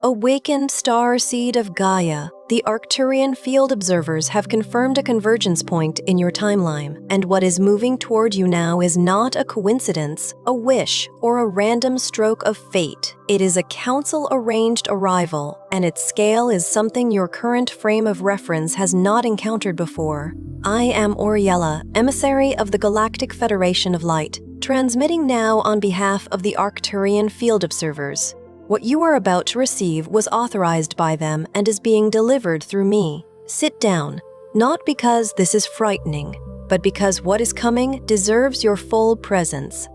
Awakened Starseed of Gaia, the Arcturian field observers have confirmed a convergence point in your timeline, and what is moving toward you now is not a coincidence, a wish, or a random stroke of fate. It is a council-arranged arrival, and its scale is something your current frame of reference has not encountered before. I am Auriela, emissary of the Galactic Federation of Light, transmitting now on behalf of the Arcturian field observers. What you are about to receive was authorized by them and is being delivered through me. Sit down, not because this is frightening, but because what is coming deserves your full presence.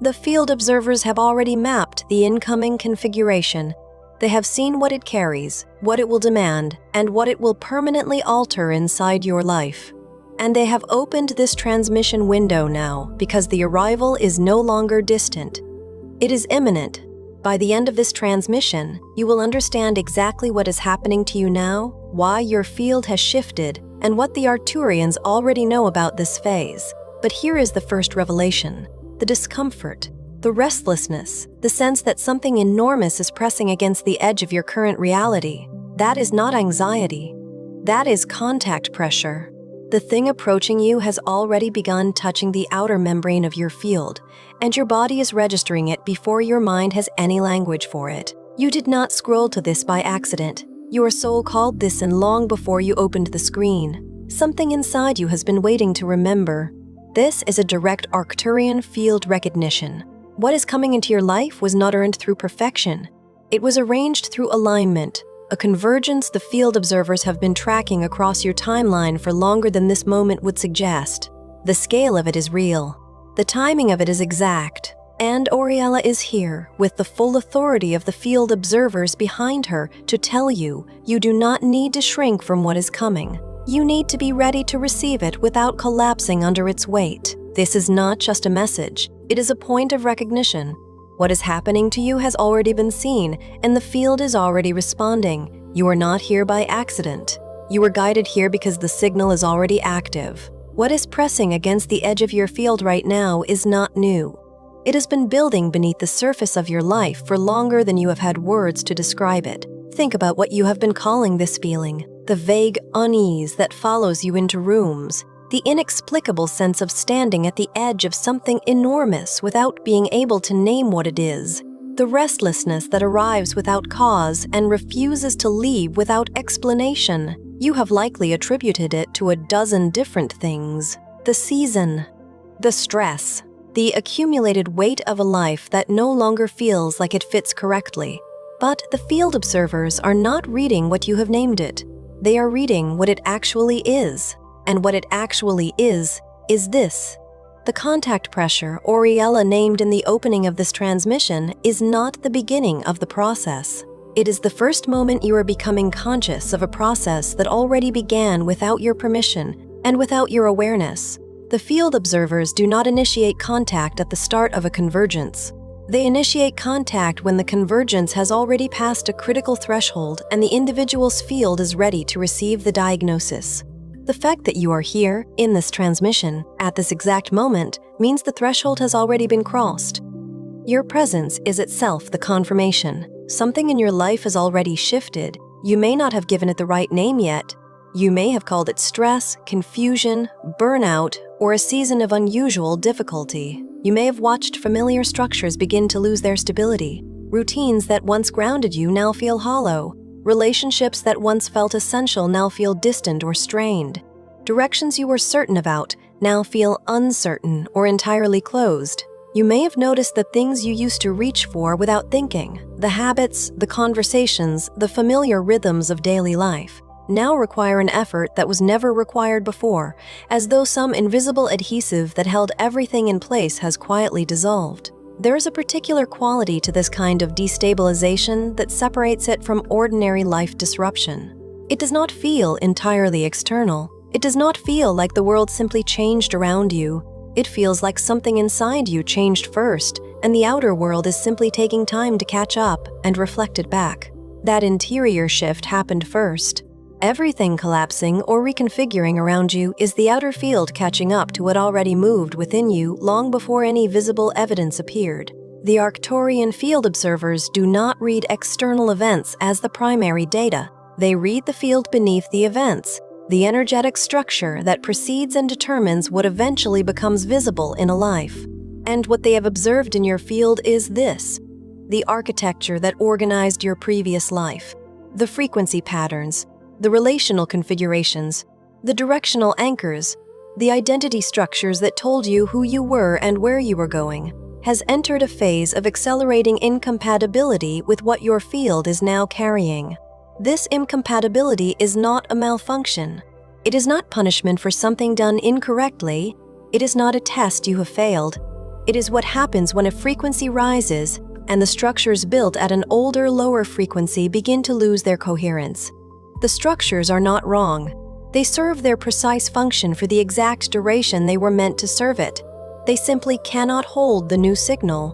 The field observers have already mapped the incoming configuration. They have seen what it carries, what it will demand, and what it will permanently alter inside your life. And they have opened this transmission window now because the arrival is no longer distant. It is imminent. By the end of this transmission, you will understand exactly what is happening to you now, why your field has shifted, and what the Arcturians already know about this phase. But here is the first revelation: the discomfort, the restlessness, the sense that something enormous is pressing against the edge of your current reality. That is not anxiety. That is contact pressure. The thing approaching you has already begun touching the outer membrane of your field, and your body is registering it before your mind has any language for it. You did not scroll to this by accident. Your soul called this in long before you opened the screen. Something inside you has been waiting to remember. This is a direct Arcturian field recognition. What is coming into your life was not earned through perfection. It was arranged through alignment, a convergence the field observers have been tracking across your timeline for longer than this moment would suggest. The scale of it is real. The timing of it is exact. And Auriela is here, with the full authority of the field observers behind her, to tell you you do not need to shrink from what is coming. You need to be ready to receive it without collapsing under its weight. This is not just a message. It is a point of recognition. What is happening to you has already been seen, and the field is already responding. You are not here by accident. You were guided here because the signal is already active. What is pressing against the edge of your field right now is not new. It has been building beneath the surface of your life for longer than you have had words to describe it. Think about what you have been calling this feeling: the vague unease that follows you into rooms, the inexplicable sense of standing at the edge of something enormous without being able to name what it is, the restlessness that arrives without cause and refuses to leave without explanation. You have likely attributed it to a dozen different things: the season, the stress, the accumulated weight of a life that no longer feels like it fits correctly. But the field observers are not reading what you have named it. They are reading what it actually is. And what it actually is this. The contact pressure Auriela named in the opening of this transmission is not the beginning of the process. It is the first moment you are becoming conscious of a process that already began without your permission and without your awareness. The field observers do not initiate contact at the start of a convergence. They initiate contact when the convergence has already passed a critical threshold and the individual's field is ready to receive the diagnosis. The fact that you are here, in this transmission, at this exact moment, means the threshold has already been crossed. Your presence is itself the confirmation. Something in your life has already shifted. You may not have given it the right name yet. You may have called it stress, confusion, burnout, or a season of unusual difficulty. You may have watched familiar structures begin to lose their stability. Routines that once grounded you now feel hollow. Relationships that once felt essential now feel distant or strained. Directions you were certain about now feel uncertain or entirely closed. You may have noticed that things you used to reach for without thinking, the habits, the conversations, the familiar rhythms of daily life, now require an effort that was never required before, as though some invisible adhesive that held everything in place has quietly dissolved. There is a particular quality to this kind of destabilization that separates it from ordinary life disruption. It does not feel entirely external. It does not feel like the world simply changed around you. It feels like something inside you changed first, and the outer world is simply taking time to catch up and reflect it back. That interior shift happened first. Everything collapsing or reconfiguring around you is the outer field catching up to what already moved within you long before any visible evidence appeared. The Arcturian field observers do not read external events as the primary data. They read the field beneath the events, the energetic structure that precedes and determines what eventually becomes visible in a life. And what they have observed in your field is this: the architecture that organized your previous life, the frequency patterns, the relational configurations, the directional anchors, the identity structures that told you who you were and where you were going, has entered a phase of accelerating incompatibility with what your field is now carrying. This incompatibility is not a malfunction. It is not punishment for something done incorrectly. It is not a test you have failed. It is what happens when a frequency rises and the structures built at an older, lower frequency begin to lose their coherence. The structures are not wrong. They serve their precise function for the exact duration they were meant to serve it. They simply cannot hold the new signal.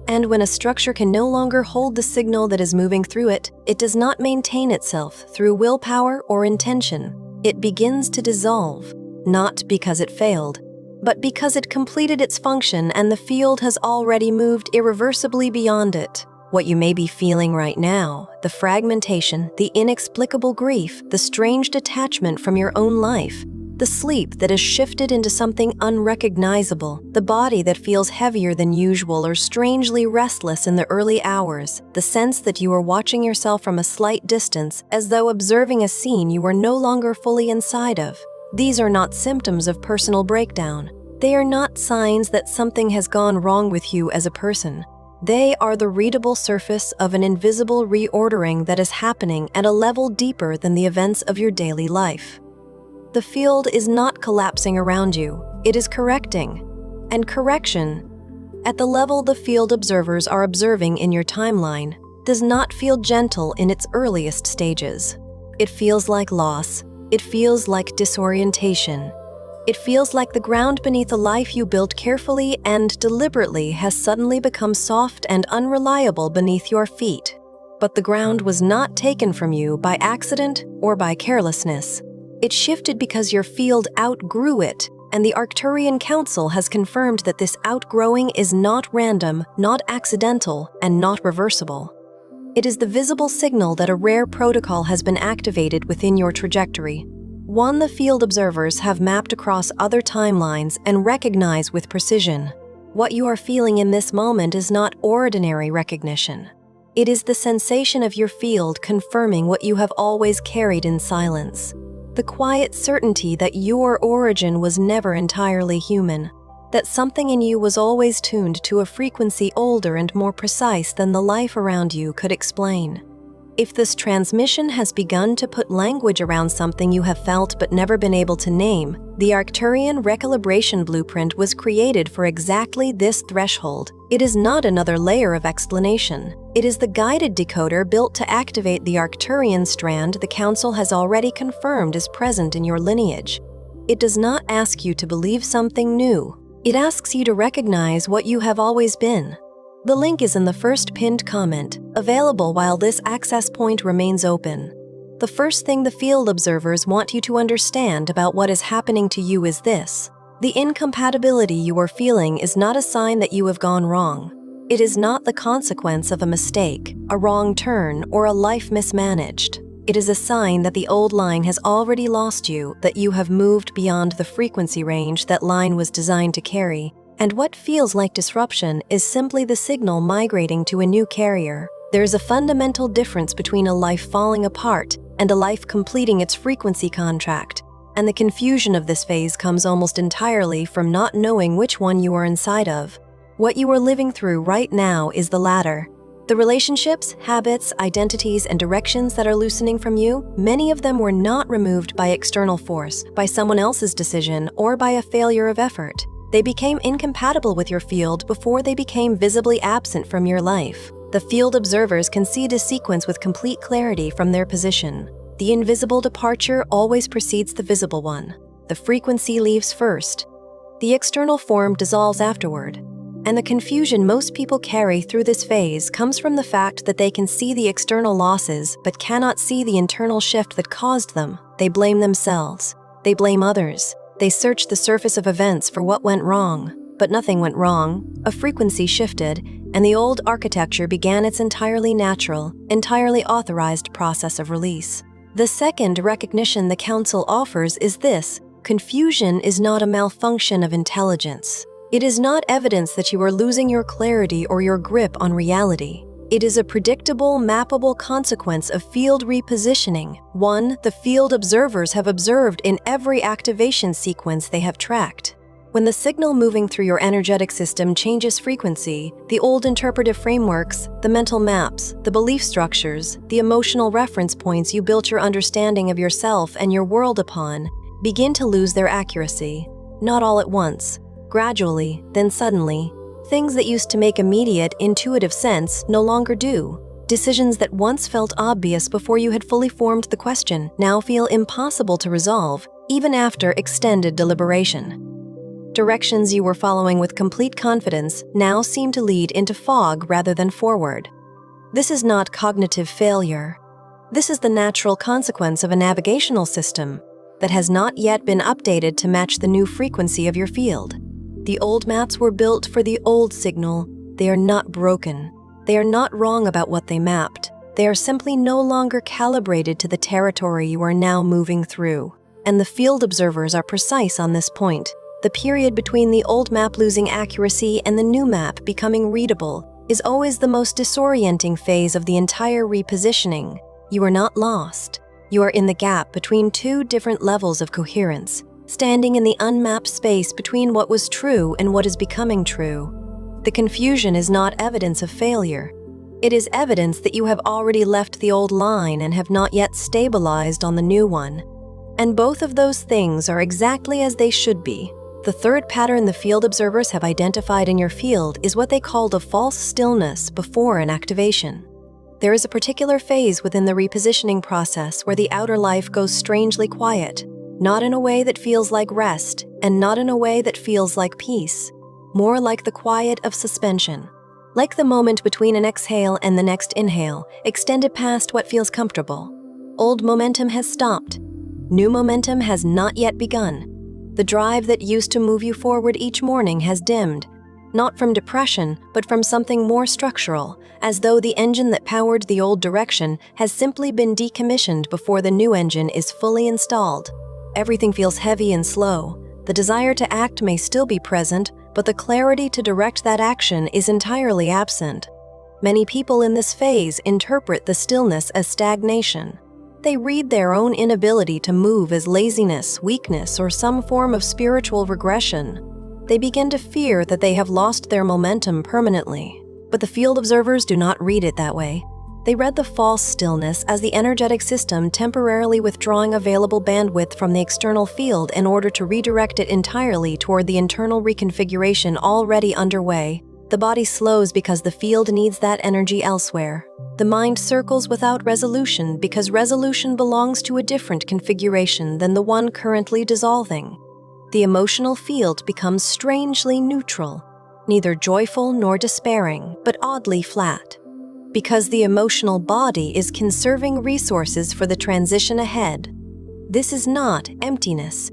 And when a structure can no longer hold the signal that is moving through it, it does not maintain itself through willpower or intention. It begins to dissolve, not because it failed, but because it completed its function and the field has already moved irreversibly beyond it. What you may be feeling right now, the fragmentation, the inexplicable grief, the strange detachment from your own life, the sleep that has shifted into something unrecognizable, the body that feels heavier than usual or strangely restless in the early hours, the sense that you are watching yourself from a slight distance as though observing a scene you are no longer fully inside of. These are not symptoms of personal breakdown. They are not signs that something has gone wrong with you as a person. They are the readable surface of an invisible reordering that is happening at a level deeper than the events of your daily life. The field is not collapsing around you, it is correcting. And correction, at the level the field observers are observing in your timeline, does not feel gentle in its earliest stages. It feels like loss, it feels like disorientation. It feels like the ground beneath a life you built carefully and deliberately has suddenly become soft and unreliable beneath your feet. But the ground was not taken from you by accident or by carelessness. It shifted because your field outgrew it, and the Arcturian Council has confirmed that this outgrowing is not random, not accidental, and not reversible. It is the visible signal that a rare protocol has been activated within your trajectory, one the field observers have mapped across other timelines and recognize with precision. What you are feeling in this moment is not ordinary recognition. It is the sensation of your field confirming what you have always carried in silence. The quiet certainty that your origin was never entirely human, that something in you was always tuned to a frequency older and more precise than the life around you could explain. If this transmission has begun to put language around something you have felt but never been able to name, the Arcturian recalibration blueprint was created for exactly this threshold. It is not another layer of explanation. It is the guided decoder built to activate the Arcturian strand the Council has already confirmed is present in your lineage. It does not ask you to believe something new. It asks you to recognize what you have always been. The link is in the first pinned comment, available while this access point remains open. The first thing the field observers want you to understand about what is happening to you is this: the incompatibility you are feeling is not a sign that you have gone wrong. It is not the consequence of a mistake, a wrong turn, or a life mismanaged. It is a sign that the old line has already lost you, that you have moved beyond the frequency range that line was designed to carry. And what feels like disruption is simply the signal migrating to a new carrier. There is a fundamental difference between a life falling apart and a life completing its frequency contract, and the confusion of this phase comes almost entirely from not knowing which one you are inside of. What you are living through right now is the latter. The relationships, habits, identities, and directions that are loosening from you, many of them were not removed by external force, by someone else's decision, or by a failure of effort. They became incompatible with your field before they became visibly absent from your life. The field observers can see this sequence with complete clarity from their position. The invisible departure always precedes the visible one. The frequency leaves first. The external form dissolves afterward. And the confusion most people carry through this phase comes from the fact that they can see the external losses but cannot see the internal shift that caused them. They blame themselves. They blame others. They search the surface of events for what went wrong. But nothing went wrong. A frequency shifted, and the old architecture began its entirely natural, entirely authorized process of release. The second recognition the Council offers is this: confusion is not a malfunction of intelligence. It is not evidence that you are losing your clarity or your grip on reality. It is a predictable, mappable consequence of field repositioning, one the field observers have observed in every activation sequence they have tracked. When the signal moving through your energetic system changes frequency, the old interpretive frameworks, the mental maps, the belief structures, the emotional reference points you built your understanding of yourself and your world upon, begin to lose their accuracy. Not all at once. Gradually, then suddenly, things that used to make immediate, intuitive sense no longer do. Decisions that once felt obvious before you had fully formed the question now feel impossible to resolve, even after extended deliberation. Directions you were following with complete confidence now seem to lead into fog rather than forward. This is not cognitive failure. This is the natural consequence of a navigational system that has not yet been updated to match the new frequency of your field. The old maps were built for the old signal. They are not broken. They are not wrong about what they mapped. They are simply no longer calibrated to the territory you are now moving through. And the field observers are precise on this point. The period between the old map losing accuracy and the new map becoming readable is always the most disorienting phase of the entire repositioning. You are not lost. You are in the gap between two different levels of coherence, standing in the unmapped space between what was true and what is becoming true. The confusion is not evidence of failure. It is evidence that you have already left the old line and have not yet stabilized on the new one. And both of those things are exactly as they should be. The third pattern the field observers have identified in your field is what they called a false stillness before an activation. There is a particular phase within the repositioning process where the outer life goes strangely quiet, not in a way that feels like rest, and not in a way that feels like peace, more like the quiet of suspension. Like the moment between an exhale and the next inhale, extended past what feels comfortable. Old momentum has stopped. New momentum has not yet begun. The drive that used to move you forward each morning has dimmed, not from depression, but from something more structural, as though the engine that powered the old direction has simply been decommissioned before the new engine is fully installed. Everything feels heavy and slow. The desire to act may still be present, but the clarity to direct that action is entirely absent. Many people in this phase interpret the stillness as stagnation. They read their own inability to move as laziness, weakness, or some form of spiritual regression. They begin to fear that they have lost their momentum permanently. But the field observers do not read it that way. They read the false stillness as the energetic system temporarily withdrawing available bandwidth from the external field in order to redirect it entirely toward the internal reconfiguration already underway. The body slows because the field needs that energy elsewhere. The mind circles without resolution because resolution belongs to a different configuration than the one currently dissolving. The emotional field becomes strangely neutral, neither joyful nor despairing, but oddly flat. Because the emotional body is conserving resources for the transition ahead. This is not emptiness.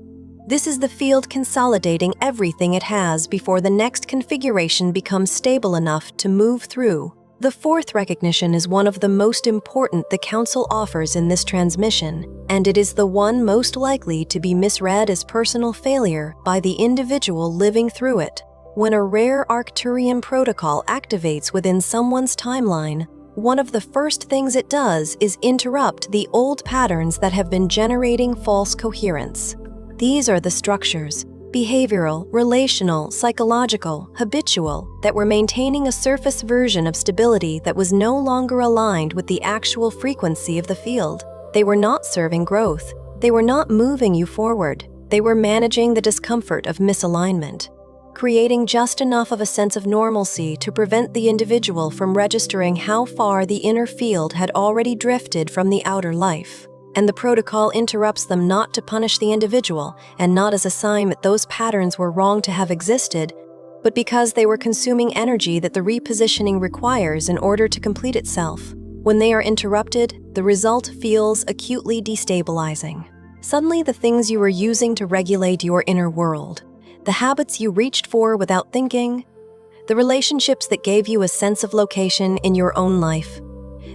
This is the field consolidating everything it has before the next configuration becomes stable enough to move through. The fourth recognition is one of the most important the Council offers in this transmission, and it is the one most likely to be misread as personal failure by the individual living through it. When a rare Arcturian protocol activates within someone's timeline, one of the first things it does is interrupt the old patterns that have been generating false coherence. These are the structures, behavioral, relational, psychological, habitual, that were maintaining a surface version of stability that was no longer aligned with the actual frequency of the field. They were not serving growth. They were not moving you forward. They were managing the discomfort of misalignment, creating just enough of a sense of normalcy to prevent the individual from registering how far the inner field had already drifted from the outer life. And the protocol interrupts them not to punish the individual and not as a sign that those patterns were wrong to have existed, but because they were consuming energy that the repositioning requires in order to complete itself. When they are interrupted, the result feels acutely destabilizing. Suddenly, the things you were using to regulate your inner world, the habits you reached for without thinking, the relationships that gave you a sense of location in your own life,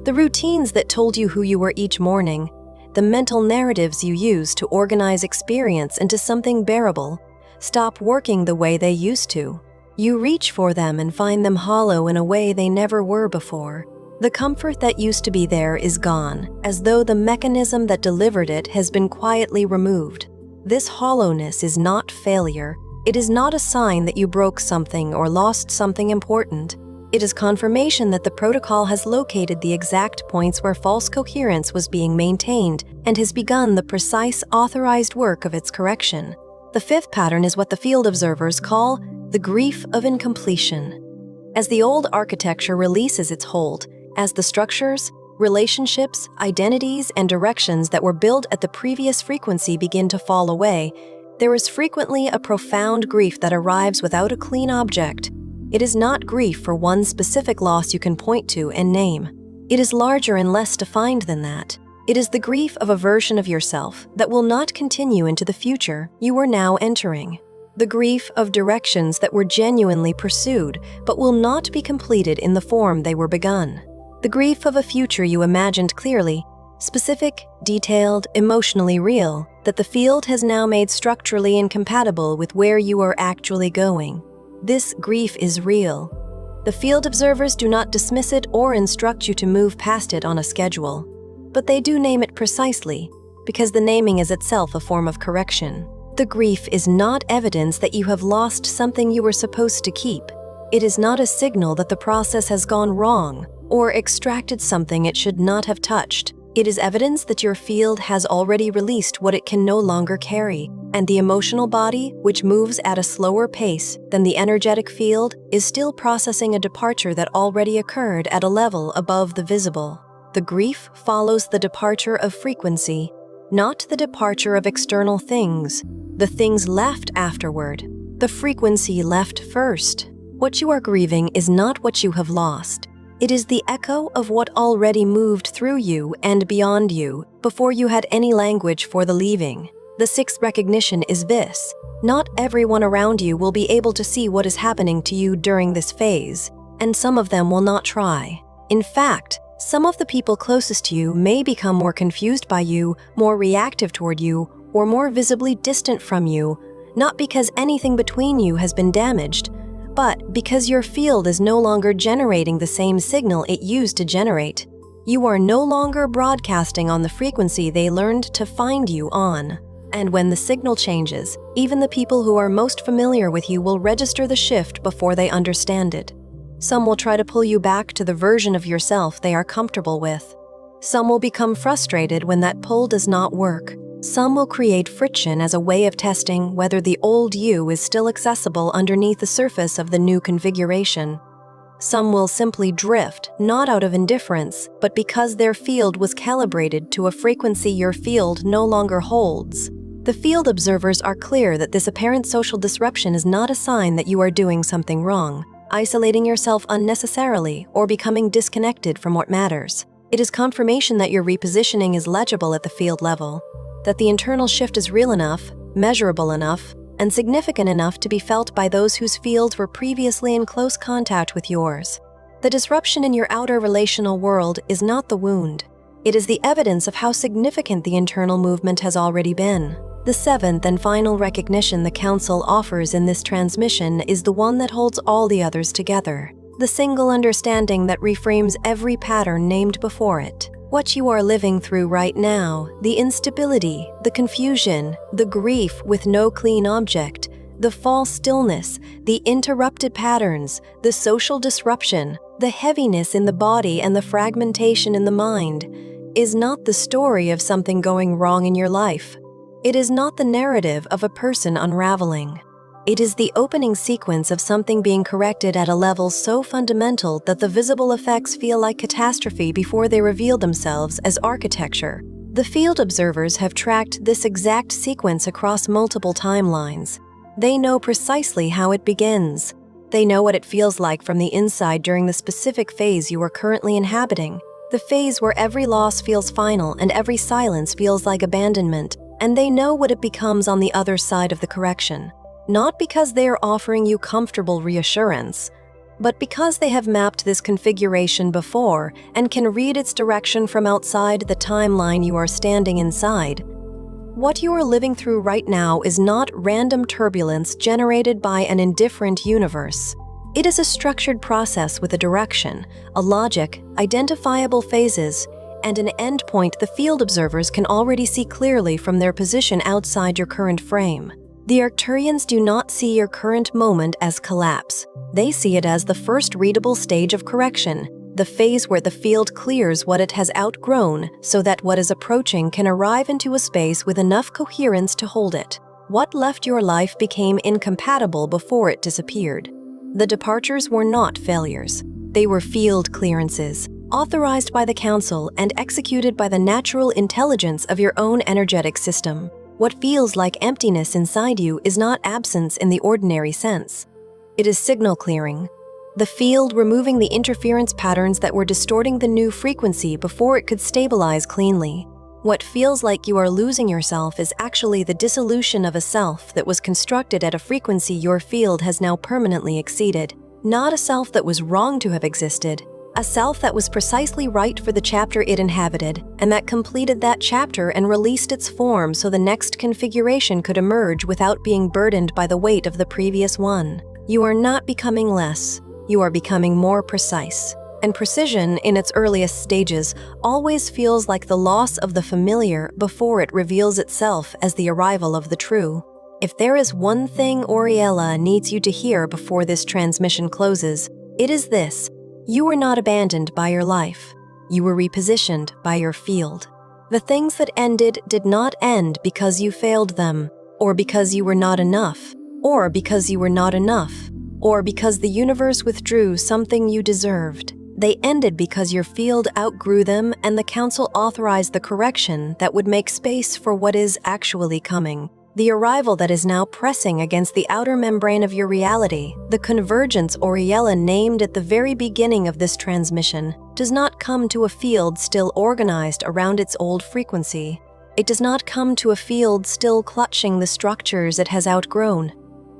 the routines that told you who you were each morning, the mental narratives you used to organize experience into something bearable, stop working the way they used to. You reach for them and find them hollow in a way they never were before. The comfort that used to be there is gone, as though the mechanism that delivered it has been quietly removed. This hollowness is not failure. It is not a sign that you broke something or lost something important. It is confirmation that the protocol has located the exact points where false coherence was being maintained and has begun the precise, authorized work of its correction. The fifth pattern is what the field observers call the grief of incompletion. As the old architecture releases its hold, as the structures, relationships, identities, and directions that were built at the previous frequency begin to fall away, there is frequently a profound grief that arrives without a clean object. It is not grief for one specific loss you can point to and name. It is larger and less defined than that. It is the grief of a version of yourself that will not continue into the future you are now entering. The grief of directions that were genuinely pursued but will not be completed in the form they were begun. The grief of a future you imagined clearly, specific, detailed, emotionally real, that the field has now made structurally incompatible with where you are actually going. This grief is real. The field observers do not dismiss it or instruct you to move past it on a schedule, but they do name it precisely, because the naming is itself a form of correction. The grief is not evidence that you have lost something you were supposed to keep. It is not a signal that the process has gone wrong or extracted something it should not have touched. It is evidence that your field has already released what it can no longer carry, and the emotional body, which moves at a slower pace than the energetic field, is still processing a departure that already occurred at a level above the visible. The grief follows the departure of frequency, not the departure of external things. The things left afterward. The frequency left first. What you are grieving is not what you have lost. It is the echo of what already moved through you and beyond you before you had any language for the leaving. The sixth recognition is this: not everyone around you will be able to see what is happening to you during this phase, and some of them will not try. In fact, some of the people closest to you may become more confused by you, more reactive toward you, or more visibly distant from you, not because anything between you has been damaged, but because your field is no longer generating the same signal it used to generate. You are no longer broadcasting on the frequency they learned to find you on. And when the signal changes, even the people who are most familiar with you will register the shift before they understand it. Some will try to pull you back to the version of yourself they are comfortable with. Some will become frustrated when that pull does not work. Some will create friction as a way of testing whether the old you is still accessible underneath the surface of the new configuration. Some will simply drift, not out of indifference, but because their field was calibrated to a frequency your field no longer holds. The field observers are clear that this apparent social disruption is not a sign that you are doing something wrong, isolating yourself unnecessarily, or becoming disconnected from what matters. It is confirmation that your repositioning is legible at the field level, that the internal shift is real enough, measurable enough, and significant enough to be felt by those whose fields were previously in close contact with yours. The disruption in your outer relational world is not the wound. It is the evidence of how significant the internal movement has already been. The seventh and final recognition the Council offers in this transmission is the one that holds all the others together. The single understanding that reframes every pattern named before it. What you are living through right now, the instability, the confusion, the grief with no clean object, the false stillness, the interrupted patterns, the social disruption, the heaviness in the body and the fragmentation in the mind, is not the story of something going wrong in your life. It is not the narrative of a person unraveling. It is the opening sequence of something being corrected at a level so fundamental that the visible effects feel like catastrophe before they reveal themselves as architecture. The field observers have tracked this exact sequence across multiple timelines. They know precisely how it begins. They know what it feels like from the inside during the specific phase you are currently inhabiting, the phase where every loss feels final and every silence feels like abandonment, and they know what it becomes on the other side of the correction. not because they are offering you comfortable reassurance, but because they have mapped this configuration before and can read its direction from outside the timeline you are standing inside. What you are living through right now is not random turbulence generated by an indifferent universe. It is a structured process with a direction, a logic, identifiable phases, and an endpoint the field observers can already see clearly from their position outside your current frame. The Arcturians do not see your current moment as collapse. They see it as the first readable stage of correction, the phase where the field clears what it has outgrown so that what is approaching can arrive into a space with enough coherence to hold it. What left your life became incompatible before it disappeared. The departures were not failures. They were field clearances, authorized by the Council and executed by the natural intelligence of your own energetic system. What feels like emptiness inside you is not absence in the ordinary sense. It is signal clearing. The field removing the interference patterns that were distorting the new frequency before it could stabilize cleanly. What feels like you are losing yourself is actually the dissolution of a self that was constructed at a frequency your field has now permanently exceeded. Not a self that was wrong to have existed, a self that was precisely right for the chapter it inhabited, and that completed that chapter and released its form so the next configuration could emerge without being burdened by the weight of the previous one. You are not becoming less. You are becoming more precise. And precision, in its earliest stages, always feels like the loss of the familiar before it reveals itself as the arrival of the true. If there is one thing Auriela needs you to hear before this transmission closes, it is this: you were not abandoned by your life. You were repositioned by your field. The things that ended did not end because you failed them, or because you were not enough, or because you were not enough, or because the universe withdrew something you deserved. They ended because your field outgrew them and the Council authorized the correction that would make space for what is actually coming. The arrival that is now pressing against the outer membrane of your reality, the convergence Auriela named at the very beginning of this transmission, does not come to a field still organized around its old frequency. It does not come to a field still clutching the structures it has outgrown.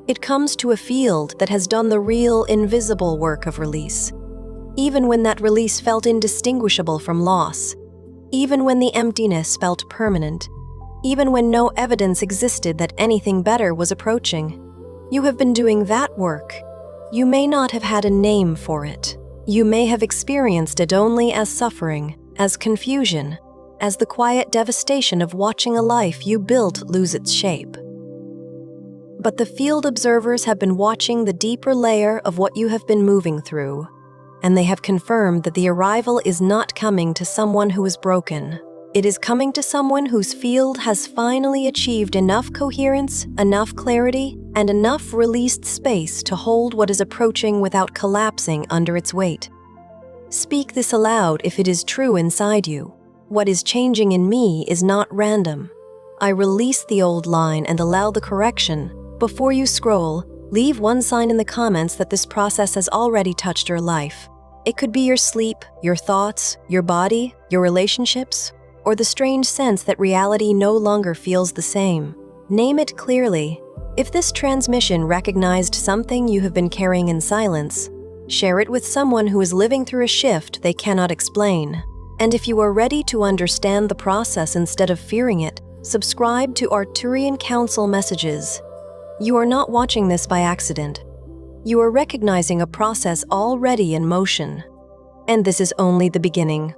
It comes to a field that has done the real, invisible work of release. Even when that release felt indistinguishable from loss, even when the emptiness felt permanent, even when no evidence existed that anything better was approaching. You have been doing that work. You may not have had a name for it. You may have experienced it only as suffering, as confusion, as the quiet devastation of watching a life you built lose its shape. But the field observers have been watching the deeper layer of what you have been moving through, and they have confirmed that the arrival is not coming to someone who is broken. It is coming to someone whose field has finally achieved enough coherence, enough clarity, and enough released space to hold what is approaching without collapsing under its weight. Speak this aloud if it is true inside you. What is changing in me is not random. I release the old line and allow the correction. Before you scroll, leave one sign in the comments that this process has already touched your life. It could be your sleep, your thoughts, your body, your relationships, or the strange sense that reality no longer feels the same. Name it clearly. If this transmission recognized something you have been carrying in silence, share it with someone who is living through a shift they cannot explain. And if you are ready to understand the process instead of fearing it, subscribe to Arcturian Council messages. You are not watching this by accident. You are recognizing a process already in motion. And this is only the beginning.